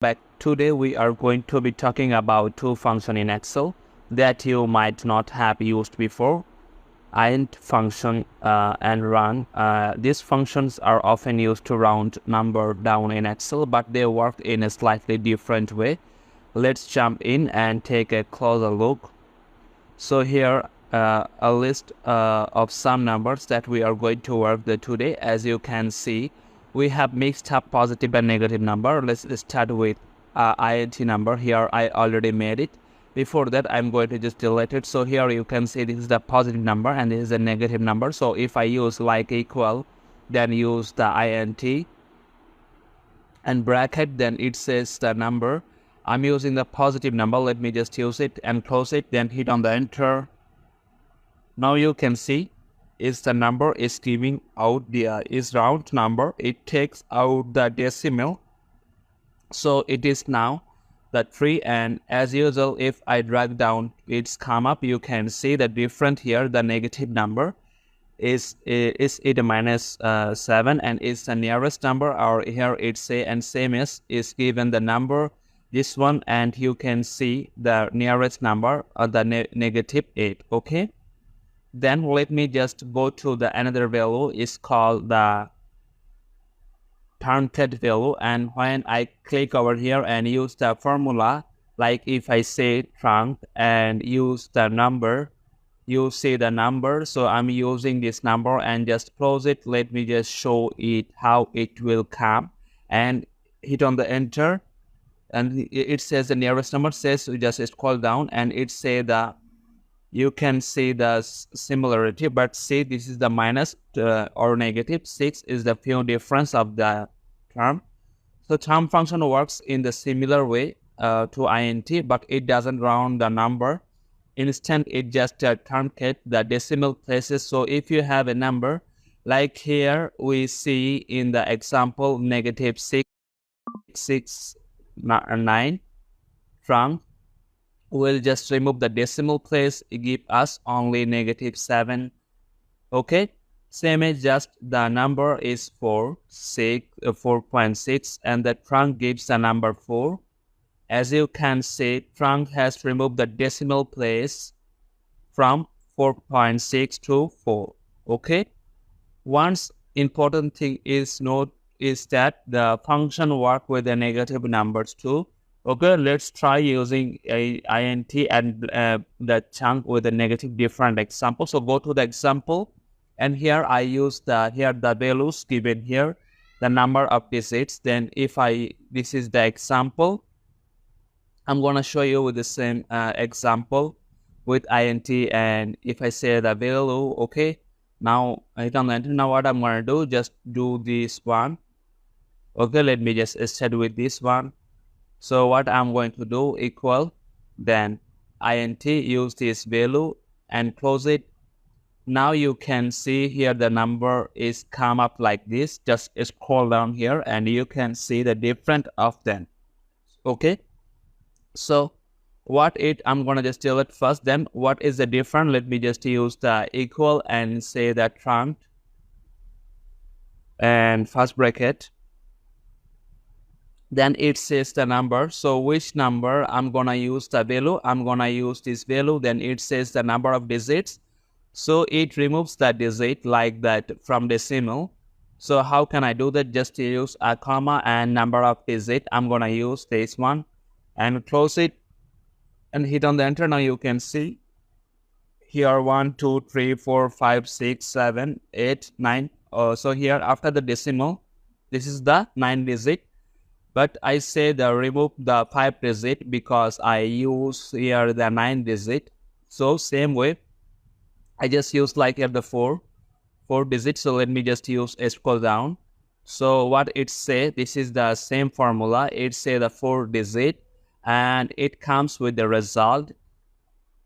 Back today we are going to be talking about two functions in Excel that you might not have used before. INT function and run. These functions are often used to round number down in Excel, but they work in a slightly different way. Let's jump in and take a closer look. So here a list of some numbers that we are going to work with today. As you can see, we have mixed up positive and negative number. Let's start with INT number. Here I already made it. Before that, I'm going to just delete it. So here you can see this is the positive number and this is a negative number. So if I use like equal, then use the INT and bracket, then it says the number. I'm using the positive number. Let me just use it and close it, then hit on the enter. Now you can see is the number is giving out the is round number. It takes out the decimal. So it is now the 3, and as usual, if I drag down it's come up, you can see the different here. The negative number is it minus 7 and is the nearest number, or here it's say and same as is given the number this one, and you can see the nearest number the negative 8. Okay, then let me just go to the another value is called the TRUNC value, and when I click over here and use the formula, like if I say TRUNC and use the number, you see the number. So I'm using this number and just close it. Let me just show it how it will come, and hit on the enter, and it says the nearest number. Says we just scroll down and it say the, you can see the similarity, but see this is the minus or negative 6 is the few difference of the term. So term function works in the similar way to INT, but it doesn't round the number. Instead, it just truncate the decimal places. So if you have a number like here, we see in the example negative 669 trunc, we'll just remove the decimal place, give us only negative 7. Okay, same as just the number is 4.6 and the trunc gives the number 4. As you can see, trunc has removed the decimal place from 4.6 to 4. Okay, once important thing is note is that the function work with the negative numbers too. Okay, let's try using a INT and the chunk with a negative different example. So go to the example, and here I use the values given here, the number of digits. Then if this is the example, I'm gonna show you with the same example with INT, and if I say the value, okay, now I don't enter. Now what I'm gonna do, just do this one. Okay, let me just start with this one. So what I'm going to do, equal, then INT, use this value and close it. Now you can see here the number is come up like this. Just scroll down here and you can see the difference of them. Okay, so I'm gonna just tell it first. Then what is the difference? Let me just use the equal and say that trunc and first bracket. Then it says the number. So which number I'm gonna use the value? I'm gonna use this value. Then it says the number of digits. So it removes the digit like that from decimal. So how can I do that? Just use a comma and number of digit. I'm gonna use this one and close it and hit on the enter. Now you can see here 1, 2, 3, 4, 5, 6, 7, 8, 9. So here after the decimal, this is the 9 digit. But I say the remove the 5 digit because I use here the 9 digit. So same way, I just use like here the 4 digits. So let me just use a scroll down. So what it say, this is the same formula. It say the 4 digit and it comes with the result.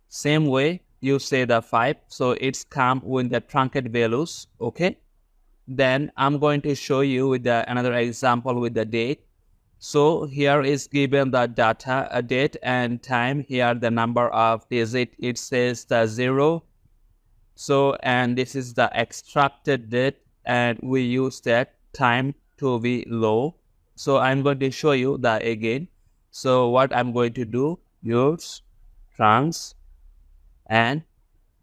Same way you say the 5. So it's come with the truncate values. Okay. Then I'm going to show you with another example with the date. So here is given the data, a date and time. Here the number of digit, it says the 0. So and this is the extracted date, and we use that time to be low. So I'm going to show you that again. So what I'm going to do, use trunks, and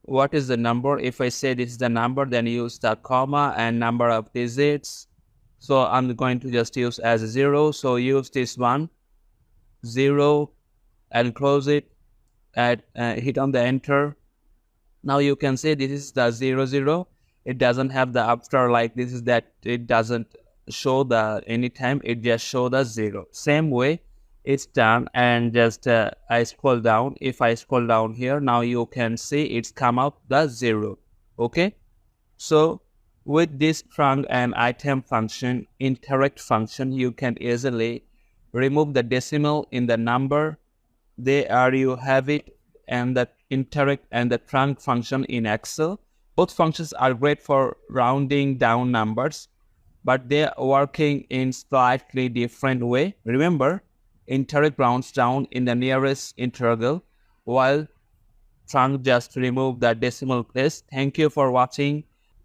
what is the number? If I say this is the number, then use the comma and number of digits. So I'm going to just use as 0. So use this one, 0, and close it, and hit on the enter. Now you can say this is the 00. It doesn't have the after like this is that it doesn't show the anytime, it just show the 0. Same way it's done, and just I scroll down. If I scroll down here, now you can see it's come out the 0. Okay, so with this trunk and item function, interact function, you can easily remove the decimal in the number. There you have it, and the interact and the trunk function in Excel. Both functions are great for rounding down numbers, but they are working in slightly different way. Remember, interact rounds down in the nearest interval, while trunk just remove the decimal place. Thank you for watching.